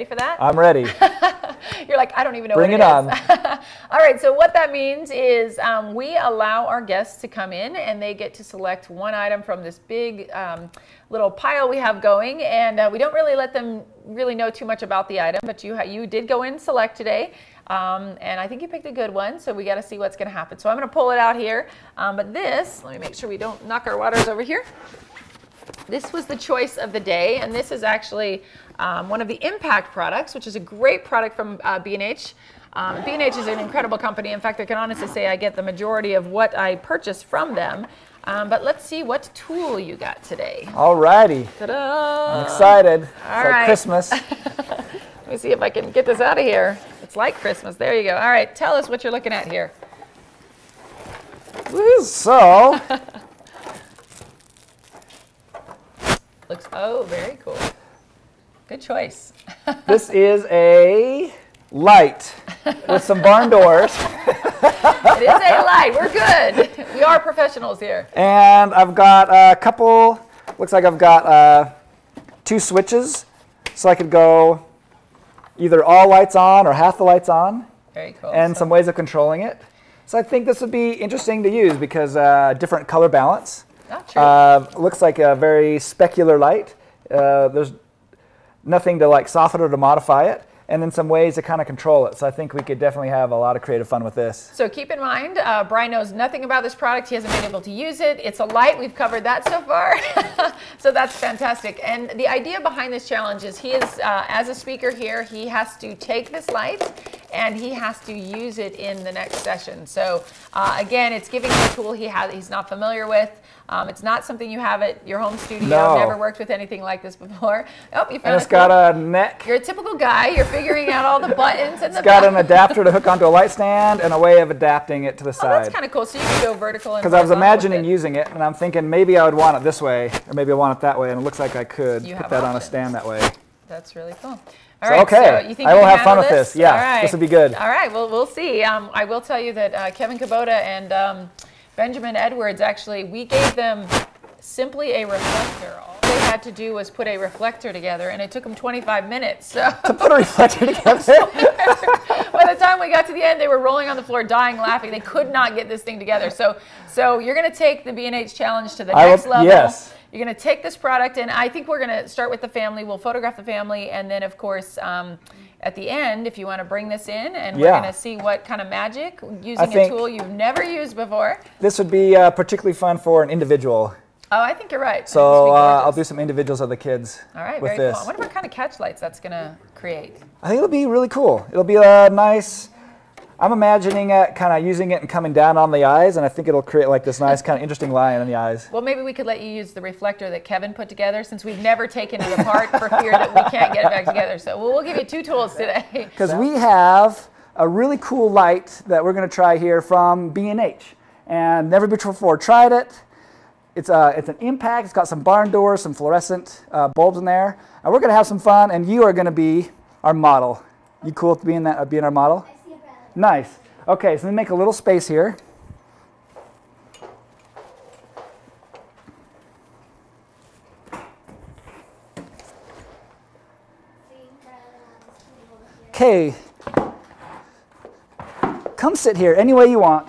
for that? I'm ready. You're like, I don't even know Bring what it on. All right, so what that means is we allow our guests to come in and they get to select one item from this big little pile we have going, and we don't really let them really know too much about the item, but you did go in and select today. And I think you picked a good one, so we got to see what's going to happen. So I'm going to pull it out here. But this, let me make sure we don't knock our waters over here. This was the choice of the day, and this is actually one of the Impact products, which is a great product from B&H. B&H is an incredible company. In fact, I can honestly say I get the majority of what I purchase from them. But let's see what tool you got today. All righty. Ta-da! I'm excited. It's All like right. Christmas. Let me see if I can get this out of here. It's like Christmas. There you go. All right, tell us what you're looking at here. Woo. So, Looks, oh, very cool. Good choice. this is a light with some barn doors. It is a light. We're good. We are professionals here. And I've got a couple, looks like I've got 2 switches. So I could go either all lights on or half the lights on. Very cool. And some ways of controlling it. So I think this would be interesting to use because different color balance. Not true. Looks like a very specular light. There's nothing to like soften or to modify it. And then some ways to kind of control it. So I think we could definitely have a lot of creative fun with this. So keep in mind, Brian knows nothing about this product. He hasn't been able to use it. It's a light. We've covered that so far. So that's fantastic. And the idea behind this challenge is he is, as a speaker here, he has to take this light and he has to use it in the next session. So again, it's giving him a tool he's not familiar with. It's not something you have at your home studio. No. I've never worked with anything like this before. Oh, you found And it's it. got a neck. You're a typical guy. You're figuring out all the buttons and It's got an adapter to hook onto a light stand and a way of adapting it to the Oh, side. that's kind of cool. So you can go vertical and Because I was horizontal with imagining it. using it, and I'm thinking maybe I would want it this way, or maybe I want it that way, and it looks like I could You put have that on a options. stand that way. That's really cool. So, All right, okay, so you think I you will can have fun handle with this. Yeah, All right. this will be good. All right, well, we'll see. I will tell you that Kevin Kubota and Benjamin Edwards, actually, we gave them simply a reflector. All they had to do was put a reflector together, and it took them 25 minutes. So To put a reflector together. by the time we got to the end, they were rolling on the floor, dying laughing. They could not get this thing together. So you're going to take the B&H challenge to the next level. Yes. You're going to take this product, and I think we're going to start with the family. We'll photograph the family, and then, of course, at the end, if you want to bring this in, and we're going to see what kind of magic, using a tool you've never used before. This would be particularly fun for an individual. Oh, I think you're right. So I'll do some individuals of the kids All right, with very this. cool. I wonder what kind of catch lights that's going to create. I think it'll be really cool. It'll be a nice, I'm imagining it kind of using it and coming down on the eyes, and I think it'll create like this nice kind of interesting line in the eyes. Well, maybe we could let you use the reflector that Kevin put together, since we've never taken it apart for fear that we can't get it back together. So we'll give you 2 tools today. Because we have a really cool light that we're going to try here from B&H, and never before tried it. It's an Impact. It's got some barn doors, some fluorescent bulbs in there, and we're going to have some fun. And you are going to be our model. You cool with being our model? Nice. Okay, so let me make a little space here. Okay. Come sit here any way you want.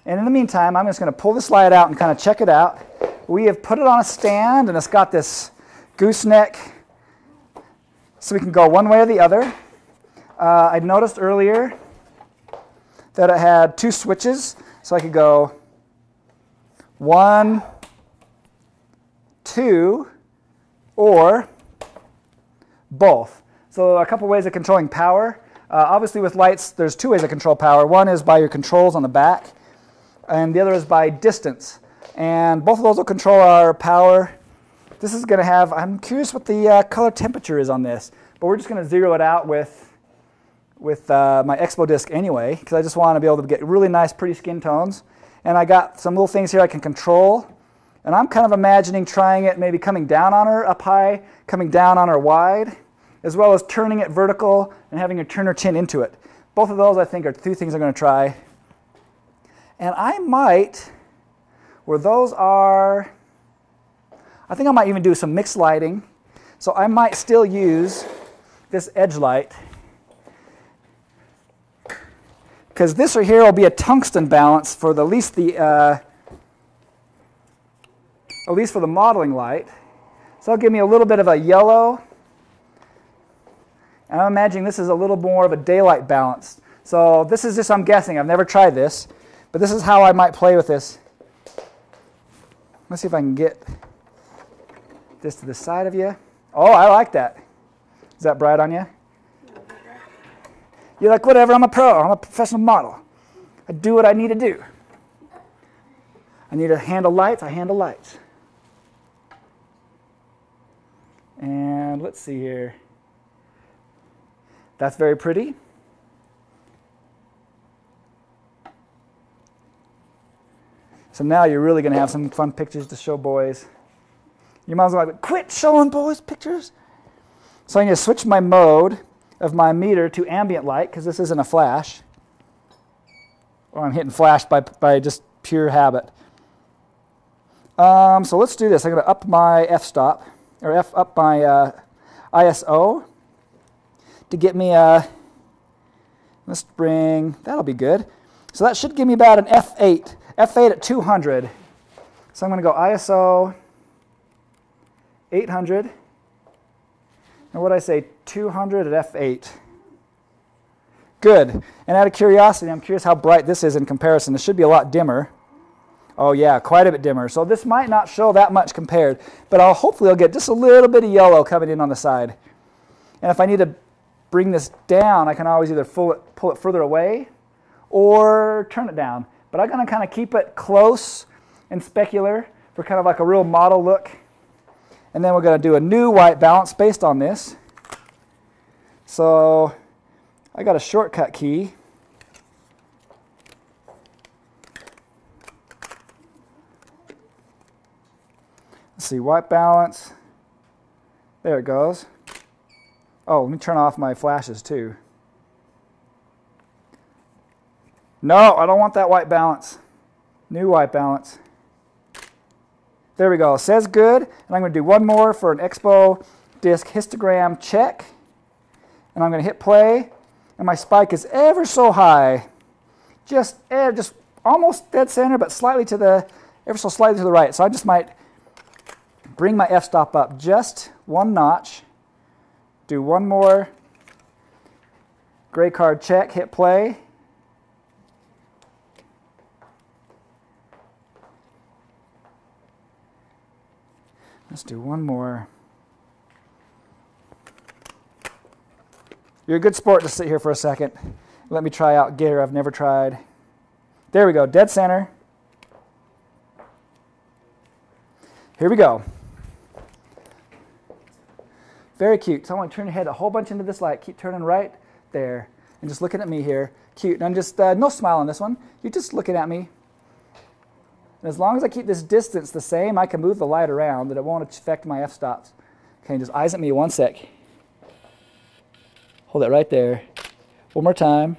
And in the meantime, I'm just going to pull this light out and kind of check it out. We have put it on a stand, and it's got this gooseneck, so we can go one way or the other. I noticed earlier that it had 2 switches, so I could go 1, 2, or both. So a couple ways of controlling power. Obviously with lights, there's 2 ways to control power. One is by your controls on the back, and the other is by distance. And both of those will control our power. This is going to have, I'm curious what the color temperature is on this, but we're just going to zero it out with my Expo disc anyway, because I just want to be able to get really nice, pretty skin tones. And I got some little things here I can control. And I'm kind of imagining trying it maybe coming down on her up high, coming down on her wide, as well as turning it vertical and having her turn her chin into it. Both of those, I think, are 2 things I'm going to try. And I might, where those are, I think I might even do some mixed lighting. So I might still use this edge light, because this right here will be a tungsten balance for at least for the modeling light. So it'll give me a little bit of a yellow. And I'm imagining this is a little more of a daylight balance. So this is just, I'm guessing, I've never tried this, but this is how I might play with this. Let's see if I can get this to the side of you. Oh, I like that. Is that bright on you? You're like, whatever, I'm a pro, I'm a professional model. I do what I need to do. I need to handle lights, I handle lights. And let's see here. That's very pretty. So now you're really going to have some fun pictures to show boys. Your mom's like, quit showing boys pictures. So I need to switch my mode of my meter to ambient light, because this isn't a flash. Or I'm hitting flash by just pure habit. So let's do this. I'm going to up my f-stop, or up my ISO to get me a, let's bring, that'll be good. So that should give me about an f8. F8 at 200. So I'm going to go ISO 800. And what did I say? 200 at f8. Good. And out of curiosity, I'm curious how bright this is in comparison. This should be a lot dimmer. Oh yeah, quite a bit dimmer. So this might not show that much compared, but hopefully I'll get just a little bit of yellow coming in on the side. And if I need to bring this down, I can always either pull it further away or turn it down. But I'm going to kind of keep it close and specular for kind of like a real model look. And then we're going to do a new white balance based on this. So I got a shortcut key. Let's see, white balance. There it goes. Oh, let me turn off my flashes too. No, I don't want that white balance. New white balance. There we go. It says good. And I'm going to do one more for an Expo disc histogram check. And I'm going to hit play. And my spike is ever so high. Just almost dead center, but ever so slightly to the right. So I just might bring my f-stop up just one notch. Do one more gray card check, hit play. Let's do one more. You're a good sport to sit here for a second. Let me try out gear I've never tried. There we go, dead center. Here we go. Very cute. So I want to turn your head a whole bunch into this light. Keep turning right there. And just looking at me here. Cute. And I'm just, no smile on this one. You're just looking at me. And as long as I keep this distance the same, I can move the light around and it won't affect my f-stops. Okay, just eyes at me one sec. Hold it right there. One more time.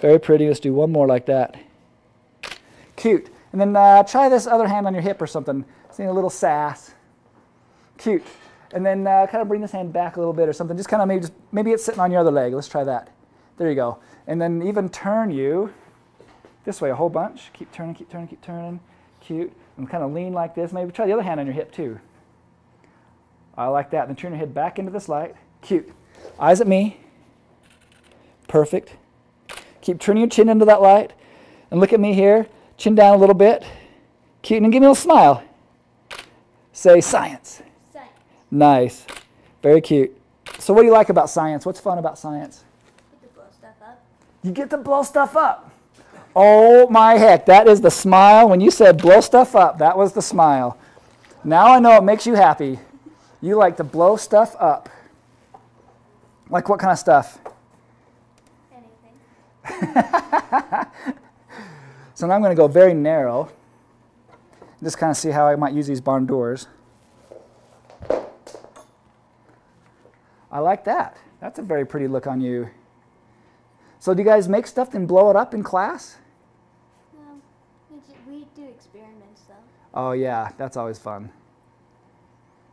Very pretty. Let's do one more like that. Cute. And then try this other hand on your hip or something. Seeing a little sass. Cute. And then kind of bring this hand back a little bit or something. Just kind of maybe it's sitting on your other leg. Let's try that. There you go. And then even turn you this way a whole bunch. Keep turning, keep turning, keep turning. Cute. And kind of lean like this. Maybe try the other hand on your hip too. I like that. Then turn your head back into this light. Cute. Eyes at me. Perfect. Keep turning your chin into that light. And look at me here. Chin down a little bit. Cute. And give me a little smile. Say science. Science. Nice. Very cute. So what do you like about science? What's fun about science? You get to blow stuff up. You get to blow stuff up. Oh my heck, that is the smile. When you said blow stuff up, that was the smile. Now I know it makes you happy. You like to blow stuff up. Like what kind of stuff? Anything. So now I'm going to go very narrow. Just kind of see how I might use these barn doors. I like that. That's a very pretty look on you. So do you guys make stuff and blow it up in class? We do experiments though. Oh yeah, that's always fun.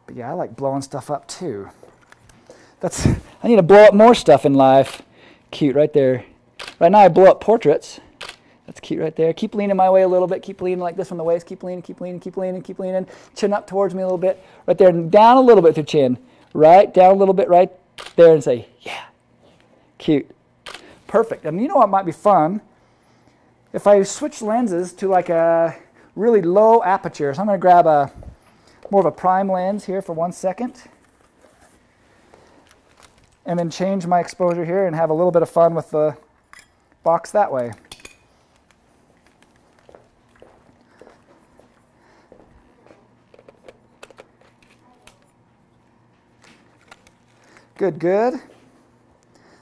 But yeah, I like blowing stuff up too. I need to blow up more stuff in life. Cute right there. Right now I blow up portraits. That's cute right there. Keep leaning my way a little bit. Keep leaning like this from the waist. Keep leaning, keep leaning, keep leaning, keep leaning. Chin up towards me a little bit. Right there. And down a little bit through chin. Right down a little bit right there and say, yeah. Cute. Perfect. And you know what might be fun? If I switch lenses to like a really low aperture. So I'm going to grab more of a prime lens here for 1 second. And then change my exposure here and have a little bit of fun with the box that way. Good, good.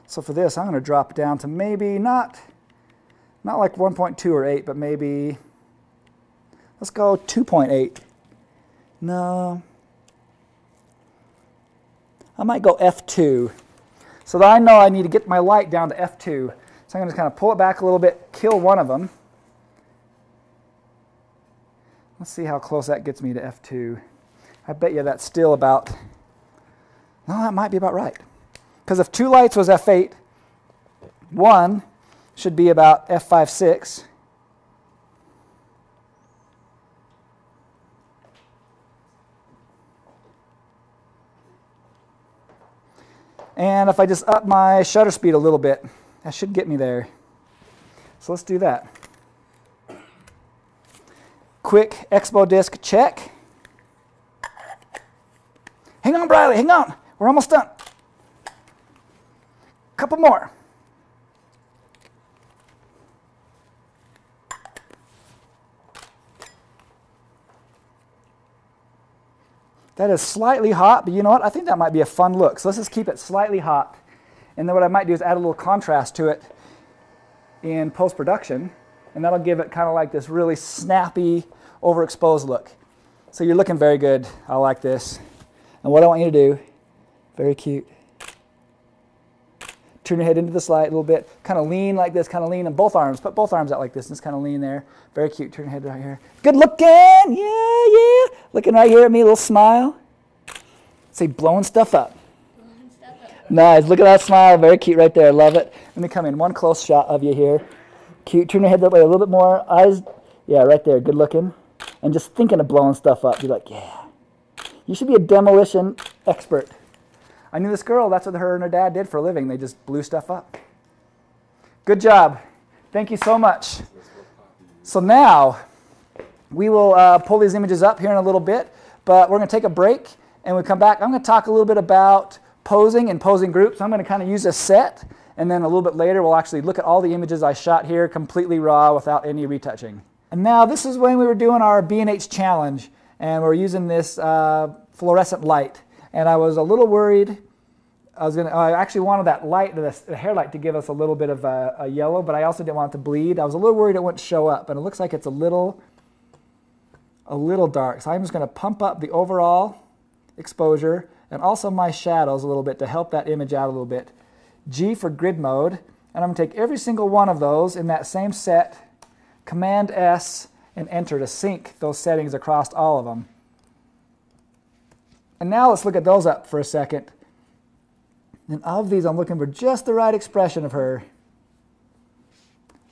So for this, I'm going to drop it down to maybe not like 1.2 or 8, but maybe, let's go 2.8. No. I might go f2. So that I know I need to get my light down to f2. So I'm going to just kind of pull it back a little bit, kill one of them. Let's see how close that gets me to f2. I bet you that's still about, no, that might be about right. Because if 2 lights was f8, 1 should be about f5, 6. And if I just up my shutter speed a little bit, that should get me there. So let's do that. Quick expo disc check. Hang on, Briley, hang on. We're almost done. Couple more. That is slightly hot, but you know what? I think that might be a fun look. So let's just keep it slightly hot. And then what I might do is add a little contrast to it in post-production. And that'll give it kind of like this really snappy, overexposed look. So you're looking very good. I like this. And what I want you to do, very cute. Turn your head into this light a little bit. Kind of lean like this, kind of lean on both arms. Put both arms out like this and just kind of lean there. Very cute. Turn your head right here. Good looking. Yeah, yeah. Looking right here at me, a little smile. Say blowing stuff up. Blowing stuff up. Nice. Look at that smile. Very cute right there. I love it. Let me come in. One close shot of you here. Cute. Turn your head that way a little bit more. Eyes. Yeah, right there. Good looking. And just thinking of blowing stuff up. You're like, yeah. You should be a demolition expert. I knew this girl, that's what her and her dad did for a living. They just blew stuff up. Good job. Thank you so much. So now, we will pull these images up here in a little bit, but we're going to take a break, and when we come back, I'm going to talk a little bit about posing and posing groups. I'm going to kind of use a set, and then a little bit later, we'll actually look at all the images I shot here completely raw without any retouching. And now, this is when we were doing our B&H challenge, and we're using this fluorescent light. And I was a little worried. I actually wanted that light, the hair light, to give us a little bit of a yellow, but I also didn't want it to bleed. I was a little worried it wouldn't show up, and it looks like it's a little dark. So I'm just going to pump up the overall exposure and also my shadows a little bit to help that image out a little bit. G for grid mode, and I'm going to take every single one of those in that same set, Command S, and enter to sync those settings across all of them. And now let's look at those up for a second. And of these, I'm looking for just the right expression of her.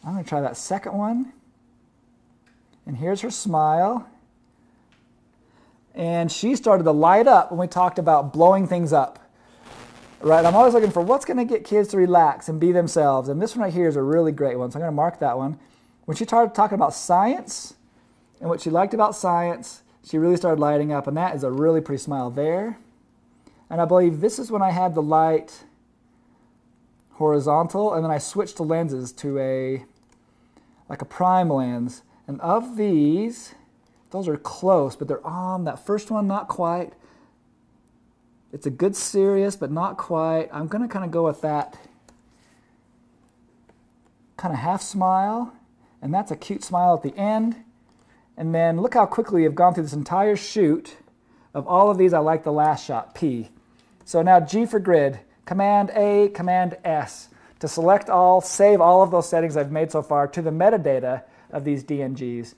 I'm going to try that second one. And here's her smile. And she started to light up when we talked about blowing things up. Right? I'm always looking for what's going to get kids to relax and be themselves. And this one right here is a really great one, so I'm going to mark that one. When she started talking about science and what she liked about science, she really started lighting up, and that is a really pretty smile there. And I believe this is when I had the light horizontal, and then I switched to lenses to like a prime lens. And of these, those are close, but they're on. That first one, not quite. It's a good serious, but not quite. I'm going to kind of go with that kind of half smile, and that's a cute smile at the end. And then look how quickly you've gone through this entire shoot. Of all of these, I like the last shot, P. So now G for grid, Command A, Command S, to select all, save all of those settings I've made so far to the metadata of these DNGs.